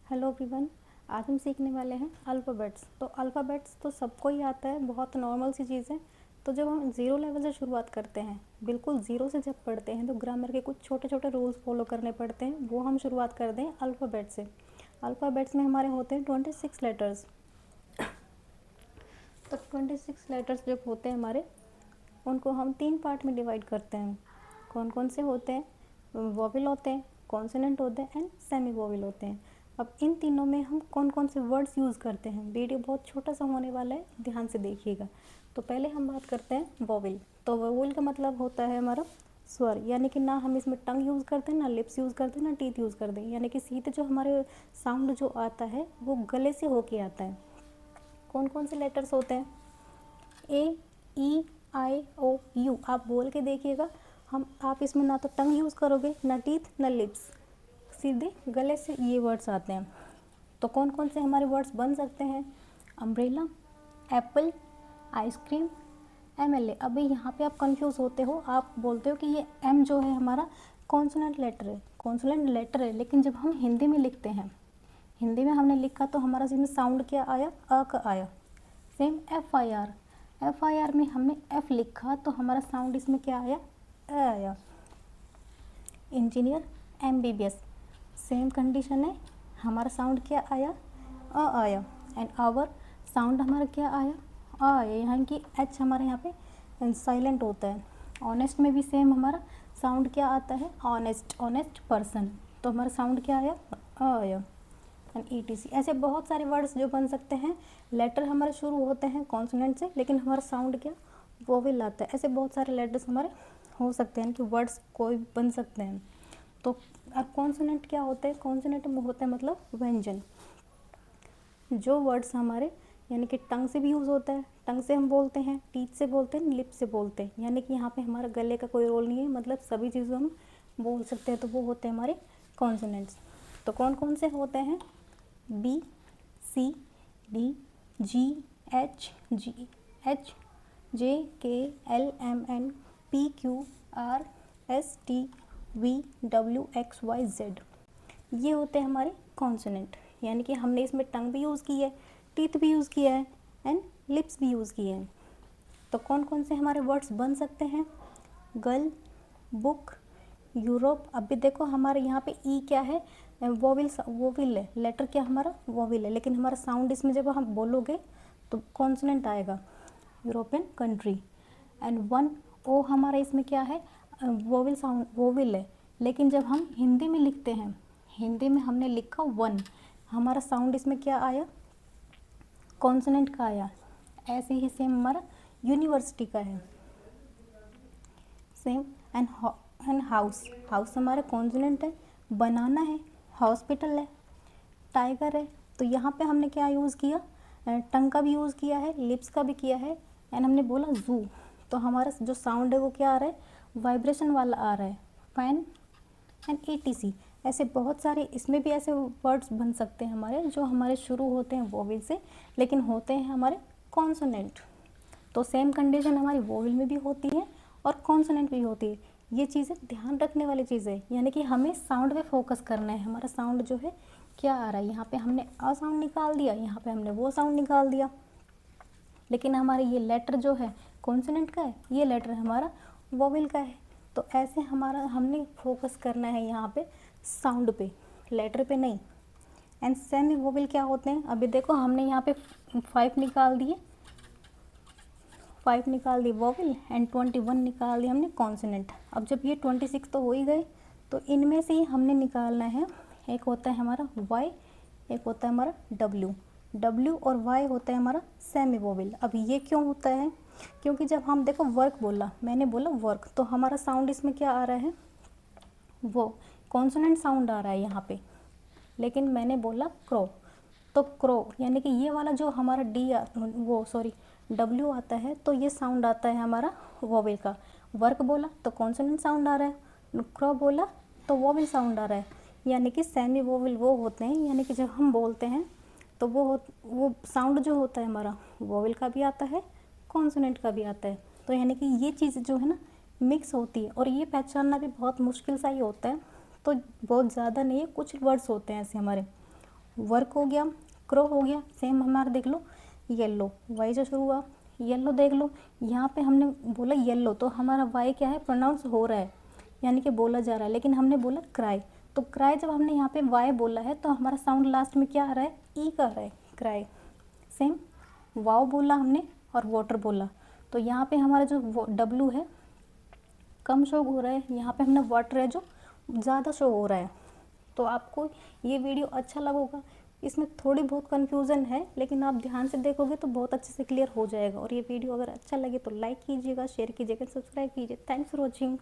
Hello everyone. आज हम सीखने वाले हैं अल्फ़ाबेट्स। तो अल्फ़ाबेट्स तो सबको ही आता है, बहुत नॉर्मल सी चीज़ है। तो जब हम ज़ीरो लेवल से शुरुआत करते हैं, बिल्कुल ज़ीरो से जब पढ़ते हैं, तो ग्रामर के कुछ छोटे छोटे रूल्स फॉलो करने पड़ते हैं। वो हम शुरुआत कर दें अल्फ़ाबेट से। अल्फ़ाबेट्स में हमारे होते हैं 26 लेटर्स। तो 26 लेटर्स जब होते हैं हमारे, उनको हम 3 पार्ट में डिवाइड करते हैं। कौन कौन से होते हैं? वोवेल होते हैं, कॉन्सोनेंट होते हैं एंड सेमी वोवेल होते हैं। अब इन तीनों में हम कौन कौन से वर्ड्स यूज़ करते हैं, वीडियो बहुत छोटा सा होने वाला है, ध्यान से देखिएगा। तो पहले हम बात करते हैं वोवेल। तो वोवेल का मतलब होता है हमारा स्वर, यानी कि ना हम इसमें टंग यूज़ करते हैं, ना लिप्स यूज़ करते हैं, ना टीथ यूज़ करते हैं, यानी कि सीधे जो हमारे साउंड जो आता है वो गले से होके आता है। कौन कौन से लेटर्स होते हैं? ए, ई, आई, ओ, यू। आप बोल के देखिएगा। आप इसमें ना तो टंग यूज़ करोगे, ना टीथ, ना लिप्स, सीधे गले से ये वर्ड्स आते हैं। तो कौन कौन से हमारे वर्ड्स बन सकते हैं? Umbrella, Apple, ice cream, MLA. अभी यहाँ पे आप कंफ्यूज होते हो, आप बोलते हो कि ये एम जो है हमारा कॉन्सोनेंट लेटर है, कॉन्सोनेंट लेटर है, लेकिन जब हम हिंदी में लिखते हैं, हिंदी में हमने लिखा तो हमारा इसमें साउंड क्या आया? अ का आया। Same F I R, F I R में हमने एफ लिखा तो हमारा साउंड इसमें क्या आया? अ आया। इंजीनियर, एमबीबीएस, सेम कंडीशन है, हमारा साउंड क्या आया? अ आया। एंड आवर, साउंड हमारा क्या आया? अ आया। यहाँ की एच हमारे यहाँ पे साइलेंट होता है। ऑनेस्ट में भी सेम हमारा साउंड क्या आता है? ऑनेस्ट, ऑनेस्ट पर्सन, तो हमारा साउंड क्या आया? अ आया। एंड ETC, ऐसे बहुत सारे वर्ड्स जो बन सकते हैं। लेटर हमारे शुरू होते हैं कॉन्सोनेंट से, लेकिन हमारा साउंड क्या? वोवेल आता है। ऐसे बहुत सारे लेटर्स हमारे हो सकते हैं कि वर्ड्स कोई बन सकते हैं। तो अब कॉन्सोनेंट क्या होते हैं? कॉन्सोनेंट में होता है मतलब व्यंजन। जो वर्ड्स हमारे यानी कि टंग से भी यूज़ होता है, टंग से हम बोलते हैं, टीथ से बोलते हैं, लिप से बोलते हैं, यानी कि यहाँ पे हमारा गले का कोई रोल नहीं है, मतलब सभी चीज़ों हम बोल सकते हैं। तो वो होते हैं हमारे कॉन्सोनेंट्स। तो कौन कौन से होते हैं? B, C, D, G, H, J, K, L, M, N, P, Q, R, S, T, V, W, X, Y, Z. ये होते हैं हमारे कॉन्सोनेंट, यानी कि हमने इसमें टंग भी यूज़ की है, टीथ भी यूज़ किया है एंड लिप्स भी यूज़ किए हैं। तो कौन कौन से हमारे वर्ड्स बन सकते हैं? Girl, book, Europe. अब भी देखो हमारे यहाँ पे ई क्या है? वोविल, वोविल है, लेटर क्या हमारा? वोविल है, लेकिन हमारा साउंड इसमें जब हम बोलोगे तो कॉन्सोनेंट आएगा। European country. एंड वन, ओ हमारा इसमें क्या है? वोविल साउंड, वोविल है, लेकिन जब हम हिंदी में लिखते हैं, हिंदी में हमने लिखा वन, हमारा साउंड इसमें क्या आया? कॉन्सोनेंट का आया। ऐसे ही सेम हमारा यूनिवर्सिटी का है, सेम। एंड हाउस, हाउस हमारा कॉन्सोनेंट है। बनाना है, हॉस्पिटल है, टाइगर है। तो यहाँ पे हमने क्या यूज़ किया? टंग का भी यूज़ किया है, लिप्स का भी किया है, एंड हमने बोला जू। तो हमारा जो साउंड है वो क्या आ रहा है? वाइब्रेशन वाला आ रहा है। Fan and ETC। ऐसे बहुत सारे इसमें भी ऐसे वर्ड्स बन सकते हैं हमारे, जो हमारे शुरू होते हैं वोवेल से, लेकिन होते हैं हमारे कॉन्सोनेंट। तो सेम कंडीशन हमारी वोवेल में भी होती है और कॉन्सोनेंट भी होती है। ये चीज़ें ध्यान रखने वाली चीज़ है, यानी कि हमें साउंड पे फोकस करना है। हमारा साउंड जो है क्या आ रहा है? यहाँ पे हमने अ साउंड निकाल दिया, यहाँ पे हमने वो साउंड निकाल दिया, लेकिन हमारे ये लेटर जो है कॉन्सोनेंट का है, ये लेटर हमारा वोवेल का है। तो ऐसे हमारा हमने फोकस करना है यहाँ पे साउंड पे, लेटर पे नहीं। एंड सेमी वोवेल क्या होते हैं? अभी देखो हमने यहाँ पे 5 निकाल दिए, 5 निकाल दी वोवेल एंड 21 निकाल दी हमने कॉन्सोनेंट। अब जब ये 26 तो हो ही गए, तो इनमें से ही हमने निकालना है। एक होता है हमारा वाई, एक होता है हमारा डब्ल्यू। डब्ल्यू और वाई होता है हमारा सेमी वोवेल। अब ये क्यों होता है? क्योंकि जब हम देखो वर्क बोला, मैंने बोला वर्क, तो हमारा साउंड इसमें क्या आ रहा है? वो कॉन्सोनेंट साउंड आ रहा है यहाँ पे, लेकिन मैंने बोला क्रो। तो क्रो यानी कि ये वाला जो हमारा डब्ल्यू आता है, तो ये साउंड आता है हमारा वोवेल का। वर्क बोला तो कॉन्सोनेंट साउंड आ रहा है, क्रो बोला तो वोवेल साउंड आ रहा है। यानी कि सेमी वोवेल वो होते हैं, यानी कि जब हम बोलते हैं तो वो साउंड जो होता है हमारा वोवेल का भी आता है, कॉन्सोनेंट का भी आता है। तो यानी कि ये चीज़ जो है ना मिक्स होती है, और ये पहचानना भी बहुत मुश्किल सा ही होता है। तो बहुत ज़्यादा नहीं है, कुछ वर्ड्स होते हैं ऐसे हमारे वर्क हो गया, क्रो हो गया। सेम हमारा देख लो येलो, वाई से शुरू हुआ, येलो देख लो, यहाँ पे हमने बोला येलो तो हमारा वाई क्या है, प्रोनाउंस हो रहा है यानी कि बोला जा रहा है, लेकिन हमने बोला क्राई। तो क्राई जब हमने यहाँ पे वाई बोला है तो हमारा साउंड लास्ट में क्या आ रहा है, ई का आ रहा है, क्राई। सेम वाव बोला हमने और वाटर बोला, तो यहाँ पे हमारा जो डब्लू है कम शो हो रहा है, यहाँ पे हमने वाटर है जो ज़्यादा शो हो रहा है। तो आपको ये वीडियो अच्छा लगा होगा, इसमें थोड़ी बहुत कन्फ्यूज़न है लेकिन आप ध्यान से देखोगे तो बहुत अच्छे से क्लियर हो जाएगा। और ये वीडियो अगर अच्छा लगे तो लाइक कीजिएगा, शेयर कीजिएगा, सब्सक्राइब कीजिए। Thanks for watching.